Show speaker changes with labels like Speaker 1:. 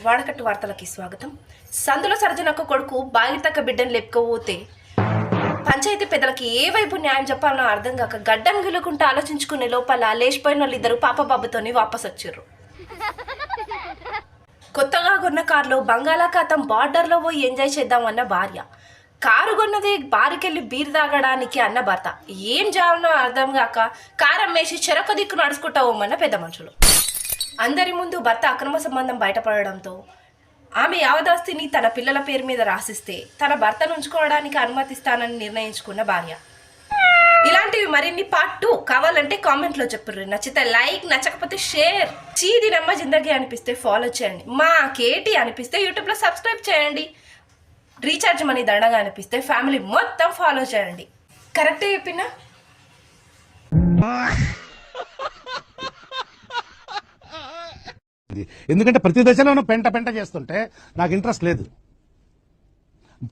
Speaker 1: వాడకట్టు వార్తలకి స్వాగతం. సందులో సర్జనక్క కొడుకు బాగితక్క బిడ్డను లేపుకోపోతే పంచాయతీ పెద్దలకి ఏ వైపు న్యాయం చెప్పాలనో అర్థం కాక గడ్డం గిలుకుంటూ ఆలోచించుకునే లోపల లేచిపోయిన వాళ్ళిద్దరు పాపబాబుతోని వాపస్ వచ్చారు. కొత్తగా కొన్న కారులో బంగాళాఖాతం బార్డర్లో పోయి ఎంజాయ్ చేద్దామన్న భార్య, కారు కొన్నది బారికెళ్ళి బీర్ తాగడానికి అన్న భర్త, ఏం చేయాలనో అర్థం కాక కారు అమ్మేసి చెరొక దిక్కు నడుచుకుంటామన్న పెద్ద మనుషులు. అందరి ముందు భర్త అక్రమ సంబంధం బయటపడడంతో ఆమె యావదాస్తిని తన పిల్లల పేరు మీద రాసిస్తే తన భర్తను ఉంచుకోవడానికి అనుమతిస్తానని నిర్ణయించుకున్న భార్య. ఇలాంటివి మరిన్ని పార్ట్ 2 కావాలంటే కామెంట్లో చెప్పుర్రు. నచ్చితే లైక్, నచ్చకపోతే షేర్. చీది నమ్మ జిందగీ అనిపిస్తే ఫాలో చేయండి. మా కేటీ అనిపిస్తే యూట్యూబ్లో సబ్స్క్రైబ్ చేయండి. రీఛార్జ్ మనీ దండగా అనిపిస్తే ఫ్యామిలీ మొత్తం ఫాలో చేయండి. కరెక్టే చెప్పినా?
Speaker 2: ఎందుకంటే ప్రతి దశలోనూ పెంట చేస్తుంటే నాకు ఇంట్రెస్ట్ లేదు.